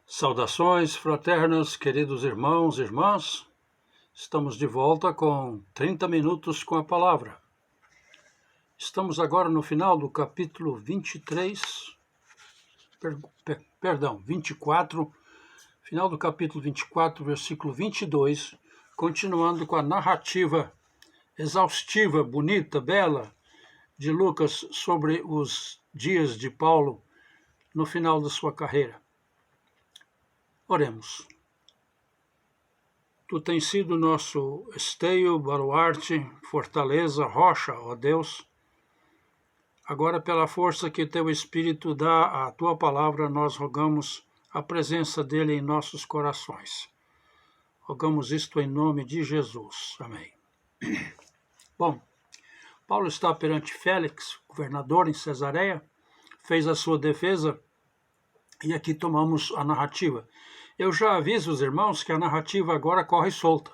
Saudações fraternas, queridos irmãos e irmãs. Estamos de volta com 30 minutos com a palavra. Estamos agora no final do capítulo 24, final do capítulo 24, versículo 22, continuando com a narrativa exaustiva, bonita, bela, de Lucas sobre os dias de Paulo no final da sua carreira. Oremos. Tu tens sido nosso esteio, baluarte, fortaleza, rocha, ó Deus. Agora, pela força que teu Espírito dá à tua palavra, nós rogamos a presença dele em nossos corações. Rogamos isto em nome de Jesus. Amém. Bom, Paulo está perante Félix, governador em Cesareia, fez a sua defesa e aqui tomamos a narrativa. Eu já aviso os irmãos que a narrativa agora corre solta.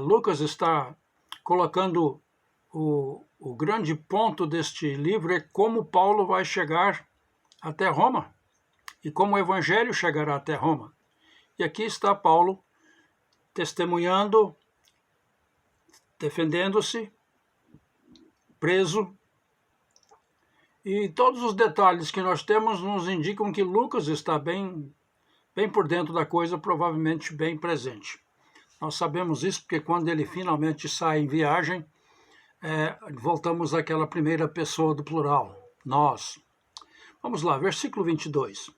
Lucas está colocando o grande ponto deste livro é como Paulo vai chegar até Roma e como o evangelho chegará até Roma. E aqui está Paulo testemunhando, defendendo-se, preso. E todos os detalhes que nós temos nos indicam que Lucas está bem por dentro da coisa, provavelmente bem presente. Nós sabemos isso porque quando ele finalmente sai em viagem, voltamos àquela primeira pessoa do plural, nós. Vamos lá, versículo 22.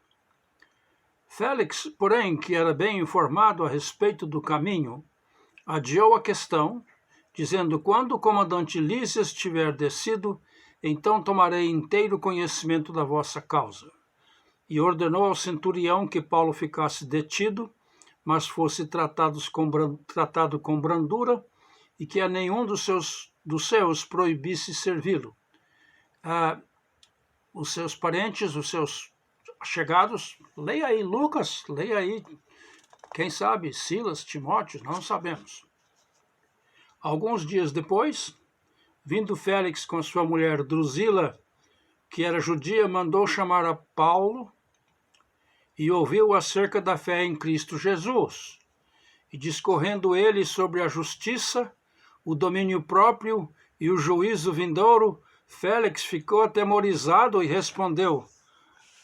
Félix, porém, que era bem informado a respeito do caminho, adiou a questão, dizendo: quando o comandante Lísias tiver descido, então tomarei inteiro conhecimento da vossa causa. E ordenou ao centurião que Paulo ficasse detido, mas fosse tratado com brandura, e que a nenhum dos seus proibisse servi-lo. Os seus parentes, os seus chegados, leia aí Lucas, leia aí, quem sabe, Silas, Timóteo, não sabemos. Alguns dias depois, vindo Félix com sua mulher Drusila, que era judia, mandou chamar a Paulo e ouviu acerca da fé em Cristo Jesus. E discorrendo ele sobre a justiça, o domínio próprio e o juízo vindouro, Félix ficou atemorizado e respondeu: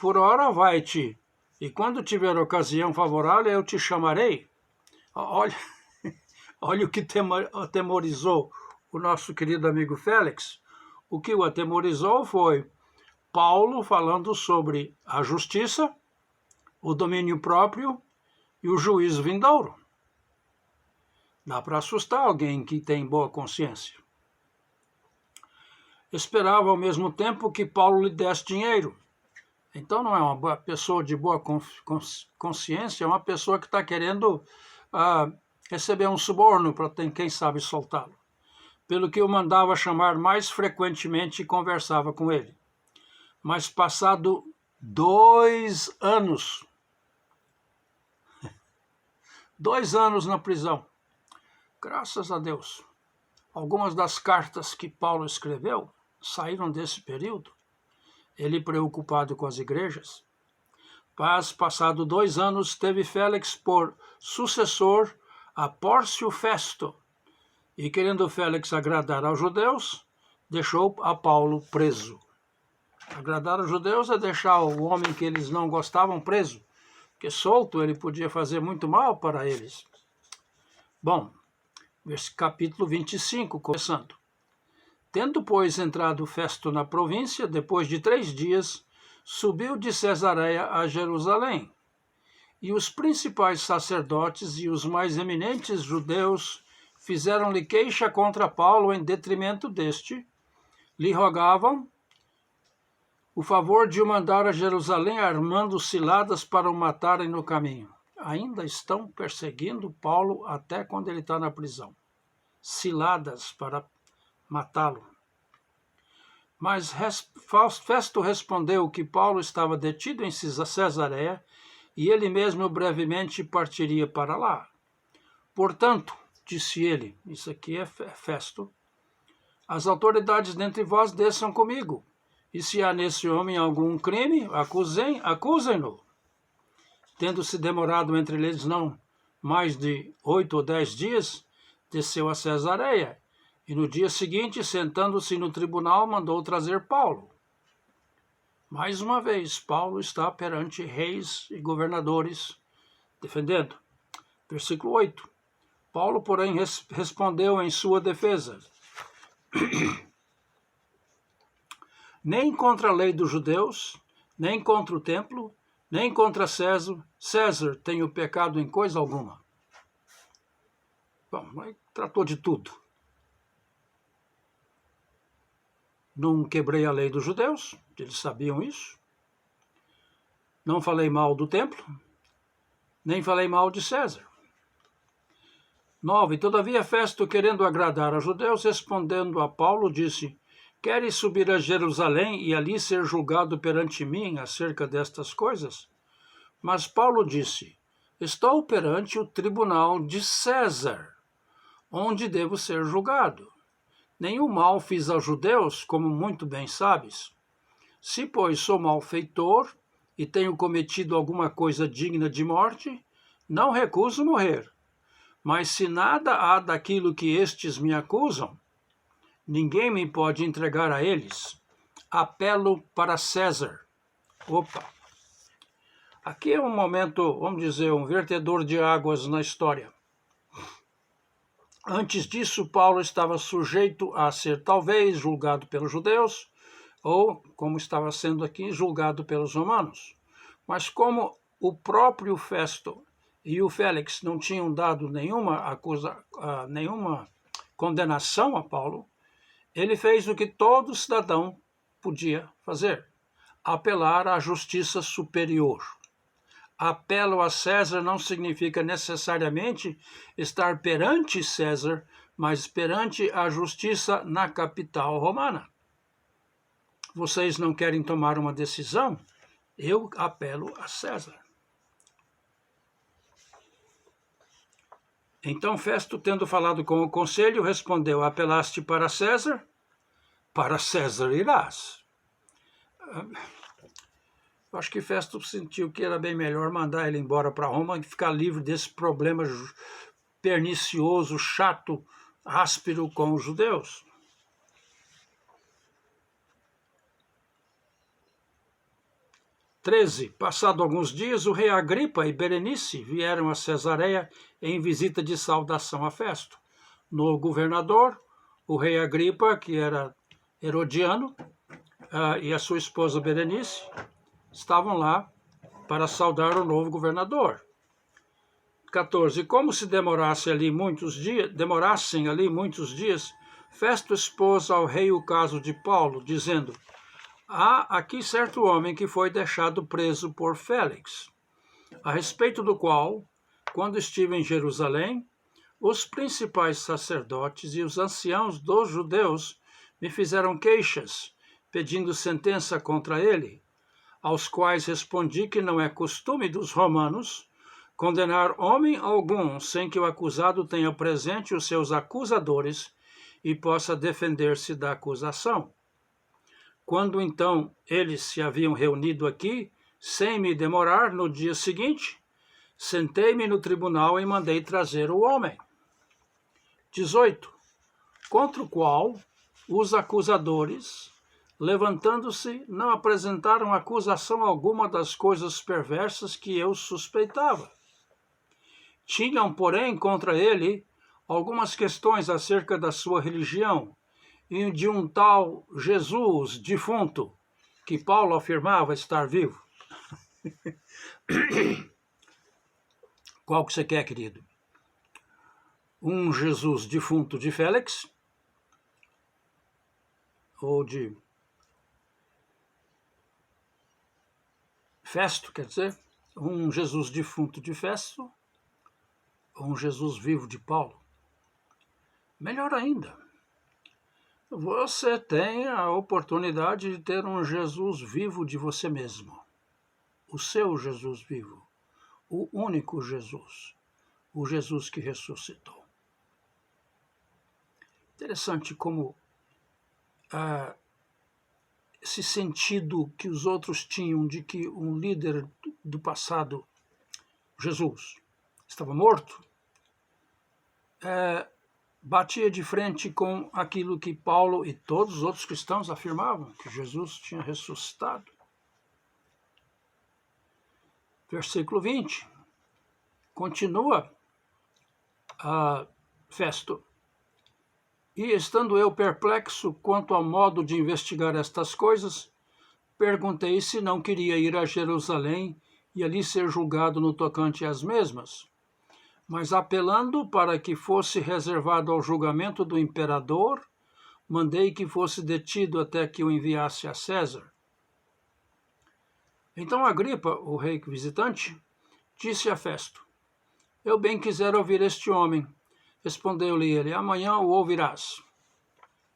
por ora vai-te, e quando tiver ocasião favorável eu te chamarei. Olha o que atemorizou o nosso querido amigo Félix. O que o atemorizou foi Paulo falando sobre a justiça, o domínio próprio e o juízo vindouro. Dá para assustar alguém que tem boa consciência. Esperava ao mesmo tempo que Paulo lhe desse dinheiro. Então não é uma pessoa de boa consciência, é uma pessoa que está querendo receber um suborno para quem sabe soltá-lo. Pelo que o mandava chamar mais frequentemente e conversava com ele. Mas passado 2 anos, 2 anos na prisão, graças a Deus, algumas das cartas que Paulo escreveu saíram desse período, ele preocupado com as igrejas. Mas, passado 2 anos, teve Félix por sucessor a Pórcio Festo, e querendo Félix agradar aos judeus, deixou a Paulo preso. Agradar aos judeus é deixar o homem que eles não gostavam preso, porque solto ele podia fazer muito mal para eles. Bom, capítulo 25, começando. Tendo, pois, entrado Festo na província, depois de 3 dias, subiu de Cesareia a Jerusalém. E os principais sacerdotes e os mais eminentes judeus fizeram-lhe queixa contra Paulo em detrimento deste, lhe rogavam o favor de o mandar a Jerusalém armando ciladas para o matarem no caminho. Ainda estão perseguindo Paulo até quando ele está na prisão. Ciladas para matá-lo. Mas Festo respondeu que Paulo estava detido em Cesareia e ele mesmo brevemente partiria para lá. Portanto, disse ele, isso aqui é Festo, as autoridades dentre vós desçam comigo, e se há nesse homem algum crime, acusem-no. tendo se demorado entre eles não mais de 8 ou 10 dias, desceu a Cesareia, e no dia seguinte, sentando-se no tribunal, mandou trazer Paulo. Mais uma vez, Paulo está perante reis e governadores, defendendo. Versículo 8. Paulo, porém, respondeu em sua defesa: nem contra a lei dos judeus, nem contra o templo, nem contra César tenho pecado em coisa alguma. Bom, tratou de tudo. Não quebrei a lei dos judeus, eles sabiam isso. Não falei mal do templo, nem falei mal de César. 9. Todavia Festo, querendo agradar aos judeus, respondendo a Paulo, disse: queres subir a Jerusalém e ali ser julgado perante mim acerca destas coisas? Mas Paulo disse: estou perante o tribunal de César, onde devo ser julgado. Nenhum mal fiz aos judeus, como muito bem sabes. Se, pois, sou malfeitor e tenho cometido alguma coisa digna de morte, não recuso morrer. Mas se nada há daquilo que estes me acusam, ninguém me pode entregar a eles. Apelo para César. Opa! Aqui é um momento, vamos dizer, um vertedor de águas na história. Antes disso, Paulo estava sujeito a ser talvez julgado pelos judeus, ou, como estava sendo aqui, julgado pelos romanos. Mas como o próprio Festo e o Félix não tinham dado nenhuma condenação a Paulo, ele fez o que todo cidadão podia fazer: apelar à justiça superior. Apelo a César não significa necessariamente estar perante César, mas perante a justiça na capital romana. Vocês não querem tomar uma decisão? Eu apelo a César. Então Festo, tendo falado com o conselho, respondeu: apelaste para César? Para César irás. Acho que Festo sentiu que era bem melhor mandar ele embora para Roma e ficar livre desse problema pernicioso, chato, áspero com os judeus. Passado alguns dias, o rei Agripa e Berenice vieram a Cesareia em visita de saudação a Festo. No governador, o rei Agripa, que era herodiano, e a sua esposa Berenice estavam lá para saudar o novo governador. 14. Como se demorassem ali muitos dias, Festo expôs ao rei o caso de Paulo, dizendo: há aqui certo homem que foi deixado preso por Félix, a respeito do qual, quando estive em Jerusalém, os principais sacerdotes e os anciãos dos judeus me fizeram queixas, pedindo sentença contra ele, aos quais respondi que não é costume dos romanos condenar homem algum sem que o acusado tenha presente os seus acusadores e possa defender-se da acusação. Quando então eles se haviam reunido aqui, sem me demorar, no dia seguinte, sentei-me no tribunal e mandei trazer o homem. 18. Contra o qual os acusadores, levantando-se, não apresentaram acusação alguma das coisas perversas que eu suspeitava. Tinham, porém, contra ele algumas questões acerca da sua religião e de um tal Jesus defunto, que Paulo afirmava estar vivo. Qual que você quer, querido? Um Jesus defunto de Félix? Ou de Festo, quer dizer? Um Jesus defunto de Festo? Ou um Jesus vivo de Paulo? Melhor ainda, você tem a oportunidade de ter um Jesus vivo de você mesmo. O seu Jesus vivo. O único Jesus. O Jesus que ressuscitou. Interessante como esse sentido que os outros tinham de que um líder do passado Jesus estava morto, batia de frente com aquilo que Paulo e todos os outros cristãos afirmavam, que Jesus tinha ressuscitado. Versículo 20. Continua Festo. E estando eu perplexo quanto ao modo de investigar estas coisas, perguntei se não queria ir a Jerusalém e ali ser julgado no tocante às mesmas. Mas apelando para que fosse reservado ao julgamento do imperador, mandei que fosse detido até que o enviasse a César. Então Agripa, o rei visitante, disse a Festo: Eu bem quisera ouvir este homem. Respondeu-lhe ele: Amanhã o ouvirás.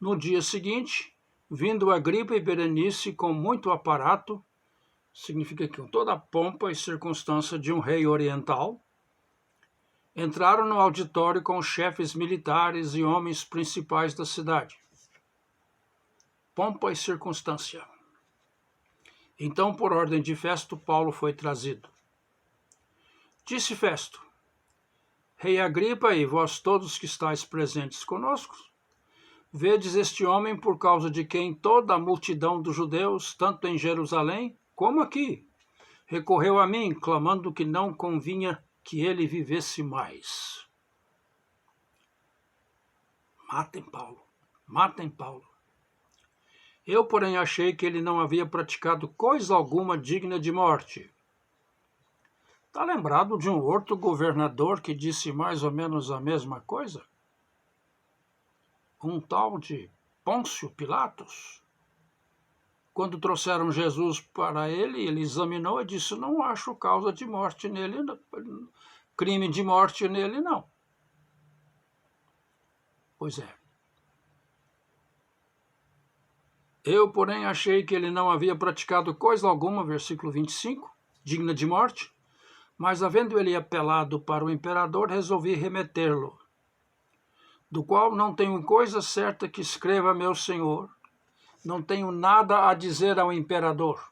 No dia seguinte, vindo Agripa e Berenice com muito aparato, significa que com toda a pompa e circunstância de um rei oriental, entraram no auditório com os chefes militares e homens principais da cidade. Pompa e circunstância. Então, por ordem de Festo, Paulo foi trazido. Disse Festo: Rei Agripa e vós todos que estáis presentes conosco, vedes este homem por causa de quem toda a multidão dos judeus, tanto em Jerusalém como aqui, recorreu a mim, clamando que não convinha que ele vivesse mais. Matem Paulo, matem Paulo. Eu, porém, achei que ele não havia praticado coisa alguma digna de morte. Está lembrado de um outro governador que disse mais ou menos a mesma coisa? Um tal de Pôncio Pilatos. Quando trouxeram Jesus para ele, ele examinou e disse: Não acho causa de morte nele, crime de morte nele, não. Pois é. Eu, porém, achei que ele não havia praticado coisa alguma, versículo 25, digna de morte, mas havendo ele apelado para o imperador, resolvi remetê-lo, do qual não tenho coisa certa que escreva meu senhor, não tenho nada a dizer ao imperador.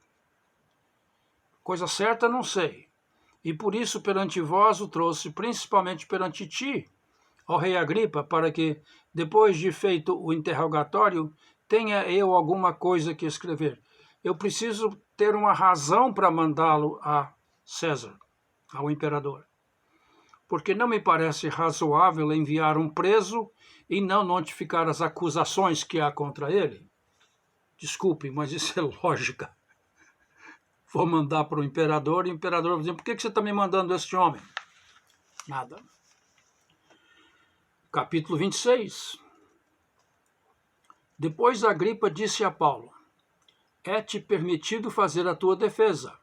Coisa certa não sei, e por isso perante vós o trouxe, principalmente perante ti, ó rei Agripa, para que, depois de feito o interrogatório, tenha eu alguma coisa que escrever. Eu preciso ter uma razão para mandá-lo a César, ao imperador. Porque não me parece razoável enviar um preso e não notificar as acusações que há contra ele. Desculpe, mas isso é lógica. Vou mandar para o imperador e o imperador vai dizer: por que você está me mandando este homem? Nada. Capítulo 26. Depois Agripa disse a Paulo: É-te permitido fazer a tua defesa.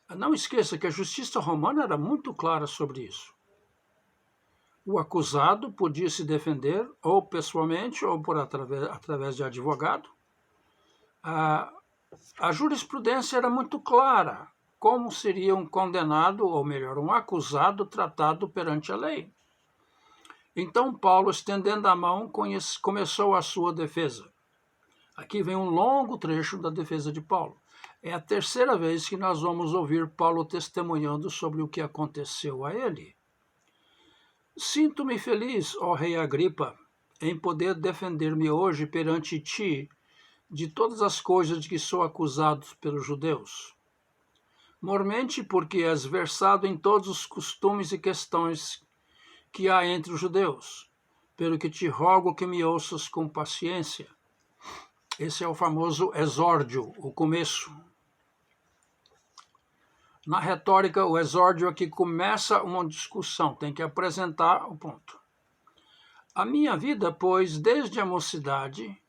Não esqueça que a justiça romana era muito clara sobre isso. O acusado podia se defender ou pessoalmente ou por através de advogado. A jurisprudência era muito clara como seria um condenado, ou melhor, um acusado tratado perante a lei. Então Paulo, estendendo a mão, começou a sua defesa. Aqui vem um longo trecho da defesa de Paulo. É a terceira vez que nós vamos ouvir Paulo testemunhando sobre o que aconteceu a ele. Sinto-me feliz, ó rei Agripa, em poder defender-me hoje perante ti de todas as coisas de que sou acusado pelos judeus. Mormente porque és versado em todos os costumes e questões que há entre os judeus, pelo que te rogo que me ouças com paciência. Esse é o famoso exórdio, o começo. Na retórica, o exórdio é que começa uma discussão, tem que apresentar o ponto. A minha vida, pois, desde a mocidade,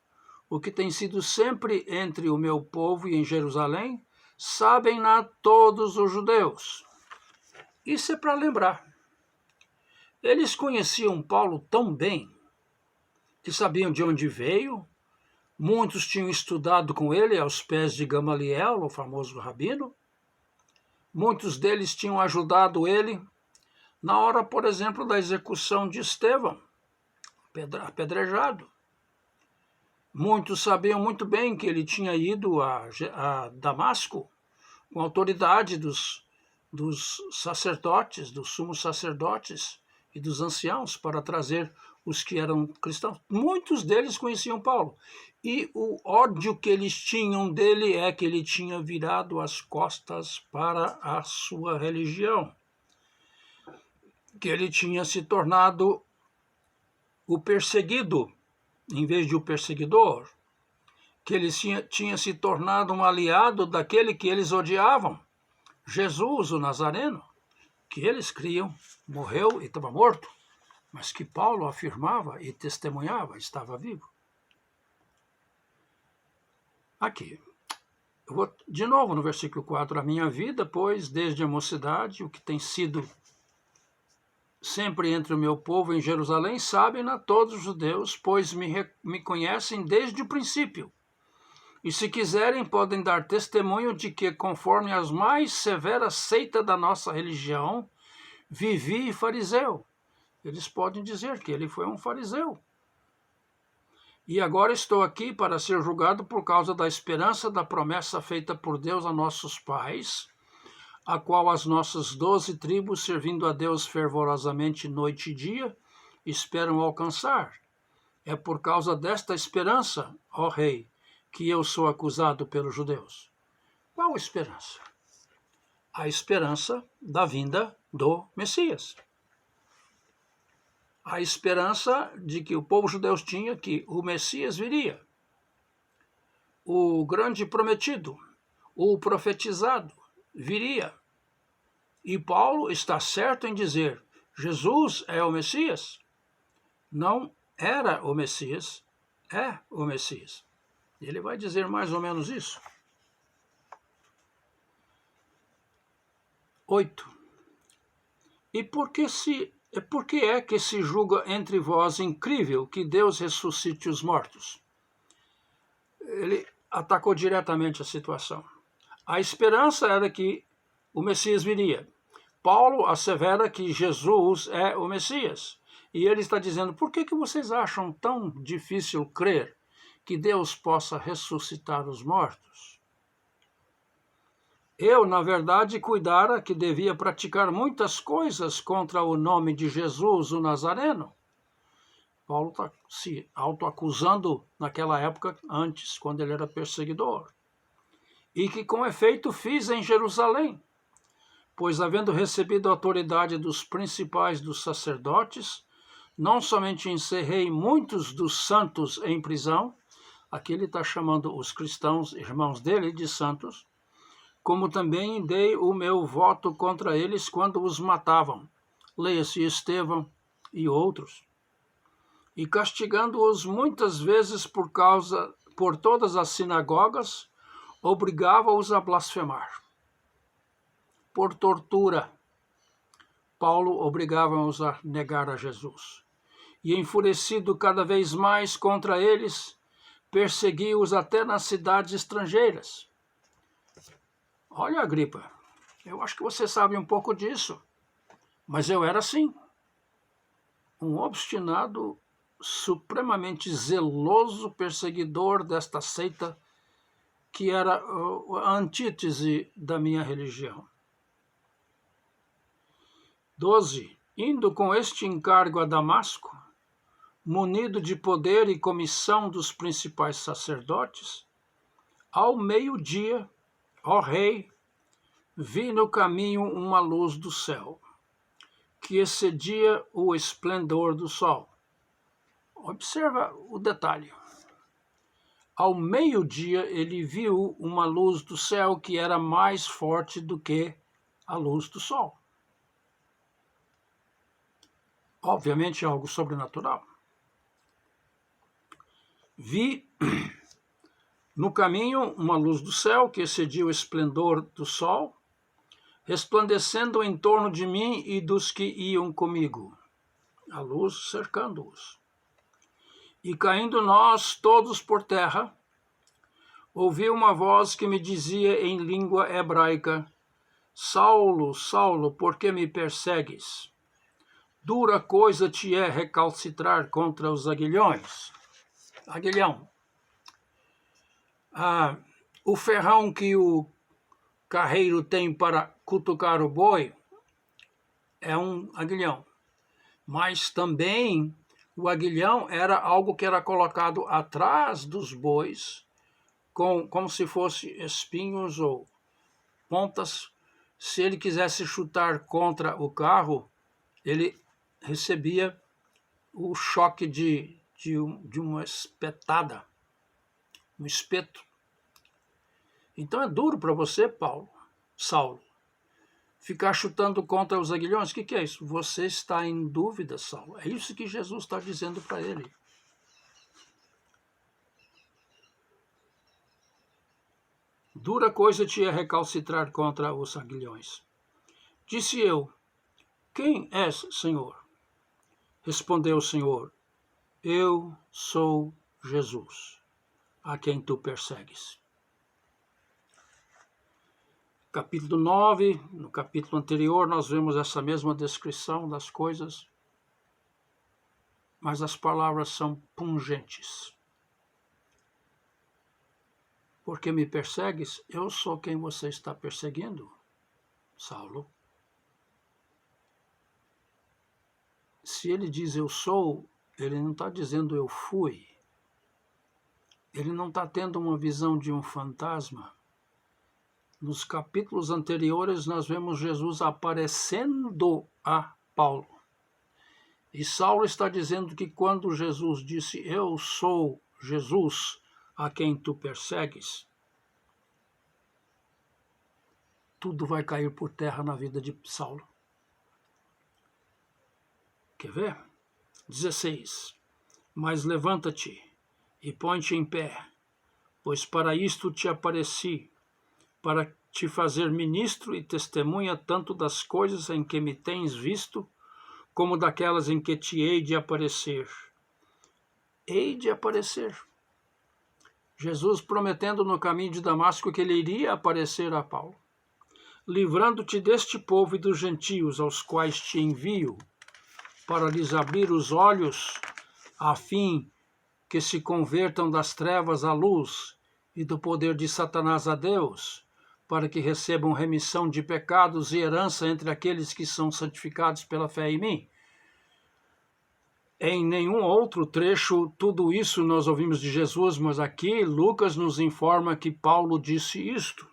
o que tem sido sempre entre o meu povo e em Jerusalém, sabem-na todos os judeus. Isso é para lembrar. Eles conheciam Paulo tão bem que sabiam de onde veio. Muitos tinham estudado com ele aos pés de Gamaliel, o famoso rabino. Muitos deles tinham ajudado ele na hora, por exemplo, da execução de Estevão, apedrejado. Muitos sabiam muito bem que ele tinha ido a Damasco com a autoridade dos dos sacerdotes, dos sumos sacerdotes e dos anciãos para trazer os que eram cristãos. Muitos deles conheciam Paulo. E o ódio que eles tinham dele é que ele tinha virado as costas para a sua religião, que ele tinha se tornado o perseguido em vez de o perseguidor, que ele tinha se tornado um aliado daquele que eles odiavam, Jesus, o Nazareno, que eles criam, morreu e estava morto, mas que Paulo afirmava e testemunhava, estava vivo. Aqui, eu vou de novo no versículo 4, a minha vida, pois, desde a mocidade, o que tem sido sempre entre o meu povo em Jerusalém, sabem-na todos os judeus, pois me conhecem desde o princípio. E se quiserem, podem dar testemunho de que, conforme as mais severas seitas da nossa religião, vivi fariseu. Eles podem dizer que ele foi um fariseu. E agora estou aqui para ser julgado por causa da esperança da promessa feita por Deus a nossos pais, a qual as nossas 12 tribos, servindo a Deus fervorosamente noite e dia, esperam alcançar. É por causa desta esperança, ó rei, que eu sou acusado pelos judeus. Qual esperança? A esperança da vinda do Messias. A esperança de que o povo judeu tinha que o Messias viria. O grande prometido, o profetizado, viria. E Paulo está certo em dizer, Jesus é o Messias? Não era o Messias, é o Messias. Ele vai dizer mais ou menos isso. 8. E por que é que se julga entre vós incrível que Deus ressuscite os mortos? Ele atacou diretamente a situação. A esperança era que o Messias viria. Paulo assevera que Jesus é o Messias. E ele está dizendo, por que vocês acham tão difícil crer que Deus possa ressuscitar os mortos? Eu, na verdade, cuidara que devia praticar muitas coisas contra o nome de Jesus, o Nazareno. Paulo está se autoacusando naquela época, antes, quando ele era perseguidor. E que, com efeito, fiz em Jerusalém, pois, havendo recebido a autoridade dos principais dos sacerdotes, não somente encerrei muitos dos santos em prisão, aqui ele está chamando os cristãos, irmãos dele, de santos, como também dei o meu voto contra eles quando os matavam, leia-se Estevão e outros, e castigando-os muitas vezes por todas as sinagogas, obrigava-os a blasfemar. Por tortura, Paulo obrigava-os a negar a Jesus. E enfurecido cada vez mais contra eles, persegui-os até nas cidades estrangeiras. Olha, Agripa, eu acho que você sabe um pouco disso, mas eu era assim, um obstinado, supremamente zeloso perseguidor desta seita que era a antítese da minha religião. 12. Indo com este encargo a Damasco, munido de poder e comissão dos principais sacerdotes, ao meio-dia, ó rei, vi no caminho uma luz do céu, que excedia o esplendor do sol. Observa o detalhe. Ao meio-dia ele viu uma luz do céu que era mais forte do que a luz do sol. Obviamente algo sobrenatural. Vi no caminho uma luz do céu que excedia o esplendor do sol, resplandecendo em torno de mim e dos que iam comigo, a luz cercando-os. E caindo nós todos por terra, ouvi uma voz que me dizia em língua hebraica, Saulo, Saulo, por que me persegues? Dura coisa te é recalcitrar contra os aguilhões. Aguilhão. O ferrão que o carreiro tem para cutucar o boi é um aguilhão. Mas também o aguilhão era algo que era colocado atrás dos bois, como se fosse espinhos ou pontas. Se ele quisesse chutar contra o carro, ele recebia o choque de uma espetada, um espeto. Então é duro para você, Saulo, ficar chutando contra os aguilhões. O que é isso? Você está em dúvida, Saulo. É isso que Jesus está dizendo para ele. Dura coisa te é recalcitrar contra os aguilhões. Disse eu, quem és, Senhor? Respondeu o Senhor, eu sou Jesus, a quem tu persegues. Capítulo 9, no capítulo anterior, nós vemos essa mesma descrição das coisas, mas as palavras são pungentes. Porque me persegues? Eu sou quem você está perseguindo, Saulo. Se ele diz eu sou, ele não está dizendo eu fui. Ele não está tendo uma visão de um fantasma. Nos capítulos anteriores, nós vemos Jesus aparecendo a Paulo. E Saulo está dizendo que quando Jesus disse, eu sou Jesus, a quem tu persegues, tudo vai cair por terra na vida de Saulo. Quer ver? 16. Mas levanta-te e põe-te em pé, pois para isto te apareci, para te fazer ministro e testemunha tanto das coisas em que me tens visto, como daquelas em que te hei de aparecer. Hei de aparecer. Jesus prometendo no caminho de Damasco que ele iria aparecer a Paulo, livrando-te deste povo e dos gentios, aos quais te envio, para lhes abrir os olhos, a fim que se convertam das trevas à luz e do poder de Satanás a Deus, para que recebam remissão de pecados e herança entre aqueles que são santificados pela fé em mim. Em nenhum outro trecho tudo isso nós ouvimos de Jesus, mas aqui Lucas nos informa que Paulo disse isto.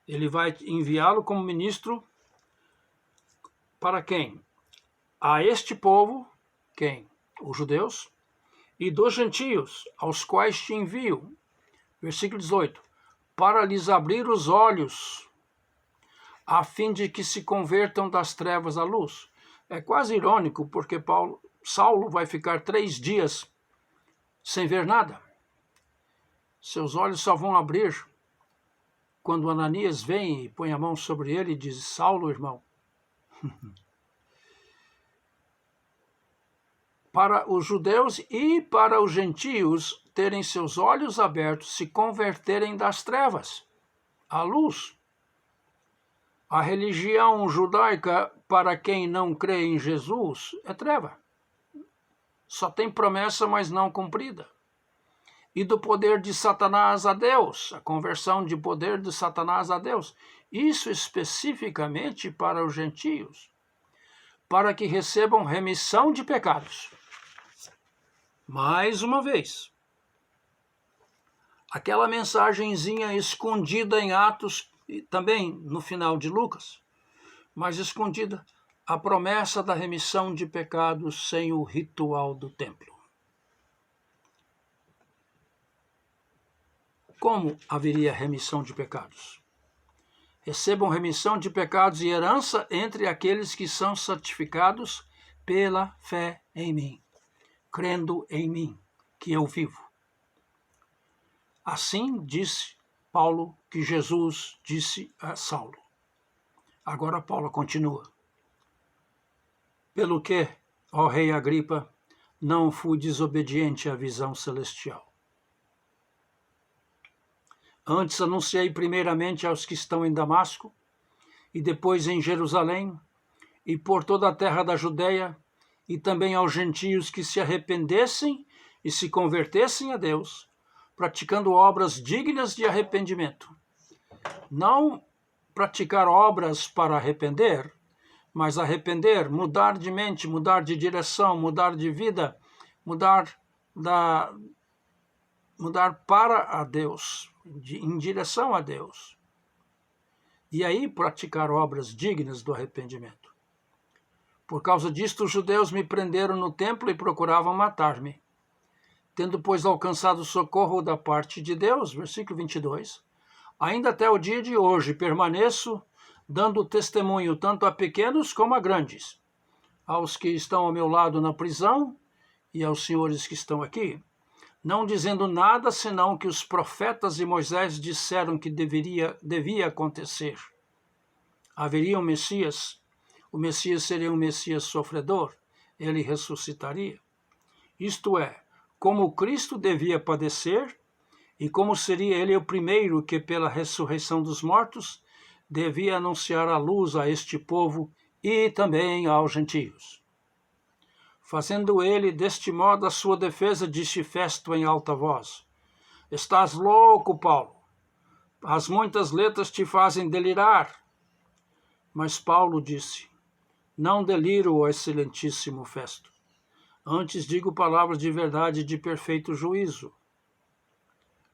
Ele vai enviá-lo como ministro para quem? A este povo, quem? Os judeus, e dos gentios, aos quais te envio. Versículo 18. Para lhes abrir os olhos, a fim de que se convertam das trevas à luz. É quase irônico, porque Saulo vai ficar 3 dias sem ver nada. Seus olhos só vão abrir quando Ananias vem e põe a mão sobre ele e diz, Saulo, irmão. Para os judeus e para os gentios terem seus olhos abertos, se converterem das trevas à luz. A religião judaica, para quem não crê em Jesus, é treva. Só tem promessa, mas não cumprida. E do poder de Satanás a Deus, a conversão de poder de Satanás a Deus. Isso especificamente para os gentios, para que recebam remissão de pecados. Mais uma vez, aquela mensagenzinha escondida em Atos, e também no final de Lucas, mas escondida, a promessa da remissão de pecados sem o ritual do templo. Como haveria remissão de pecados? Recebam remissão de pecados e herança entre aqueles que são santificados pela fé em mim, crendo em mim, que eu vivo. Assim disse Paulo que Jesus disse a Saulo. Agora Paulo continua. Pelo que, ó rei Agripa, não fui desobediente à visão celestial. Antes anunciei primeiramente aos que estão em Damasco, e depois em Jerusalém, e por toda a terra da Judeia, e também aos gentios que se arrependessem e se convertessem a Deus, praticando obras dignas de arrependimento. Não praticar obras para arrepender, mas arrepender, mudar de mente, mudar de direção, mudar de vida, mudar para a Deus, em direção a Deus. E aí praticar obras dignas do arrependimento. Por causa disto, os judeus me prenderam no templo e procuravam matar-me. Tendo, pois, alcançado socorro da parte de Deus, versículo 22, ainda até o dia de hoje permaneço dando testemunho tanto a pequenos como a grandes, aos que estão ao meu lado na prisão e aos senhores que estão aqui, não dizendo nada senão que os profetas e Moisés disseram que devia acontecer. Haveria um Messias, o Messias seria um Messias sofredor, ele ressuscitaria. Isto é, como Cristo devia padecer, e como seria ele o primeiro que, pela ressurreição dos mortos, devia anunciar a luz a este povo e também aos gentios. Fazendo ele deste modo a sua defesa, disse Festo em alta voz: Estás louco, Paulo! As muitas letras te fazem delirar. Mas Paulo disse: Não deliro, ó excelentíssimo Festo. Antes digo palavras de verdade e de perfeito juízo.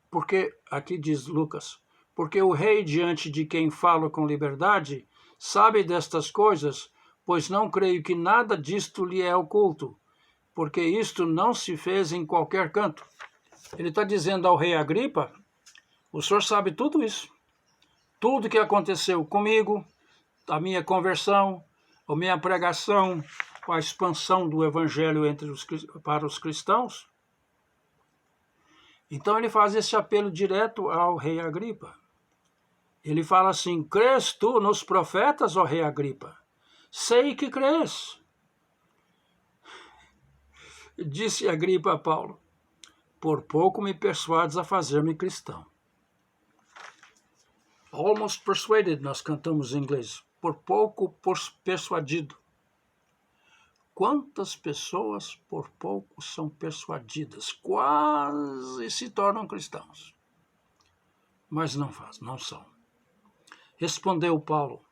Porque, aqui diz Lucas, porque o rei diante de quem falo com liberdade sabe destas coisas, pois não creio que nada disto lhe é oculto, porque isto não se fez em qualquer canto. Ele está dizendo ao rei Agripa, o senhor sabe tudo isso, tudo que aconteceu comigo, a minha conversão, a minha pregação, a expansão do evangelho para os cristãos. Então ele faz esse apelo direto ao rei Agripa. Ele fala assim: crês tu nos profetas, ó rei Agripa? Sei que crês. Disse Agripa a Paulo: por pouco me persuades a fazer-me cristão. Almost persuaded, nós cantamos em inglês. Por pouco persuadido. Quantas pessoas por pouco são persuadidas, quase se tornam cristãos, mas não são. Respondeu Paulo: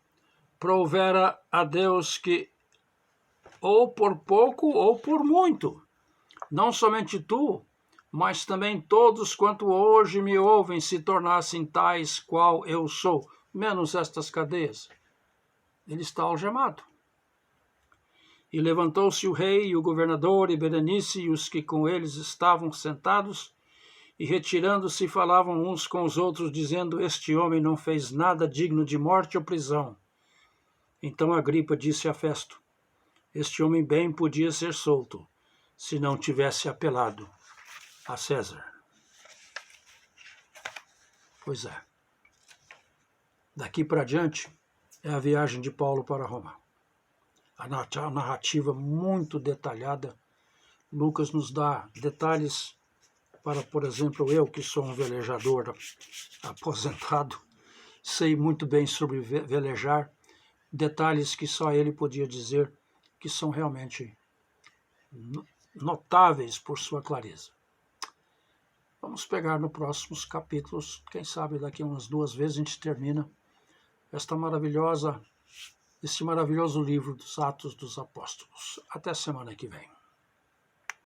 provera a Deus que, ou por pouco ou por muito, não somente tu, mas também todos quanto hoje me ouvem se tornassem tais qual eu sou, menos estas cadeias. Ele está algemado. E levantou-se o rei e o governador e Berenice e os que com eles estavam sentados, e retirando-se falavam uns com os outros, dizendo: este homem não fez nada digno de morte ou prisão. Então Agripa disse a Festo: este homem bem podia ser solto, se não tivesse apelado a César. Pois é. Daqui para diante é a viagem de Paulo para Roma. A narrativa muito detalhada. Lucas nos dá detalhes para, por exemplo, eu que sou um velejador aposentado, sei muito bem sobre velejar, detalhes que só ele podia dizer, que são realmente notáveis por sua clareza. Vamos pegar nos próximos capítulos, quem sabe daqui umas 2 vezes a gente termina este maravilhoso livro dos Atos dos Apóstolos. Até semana que vem.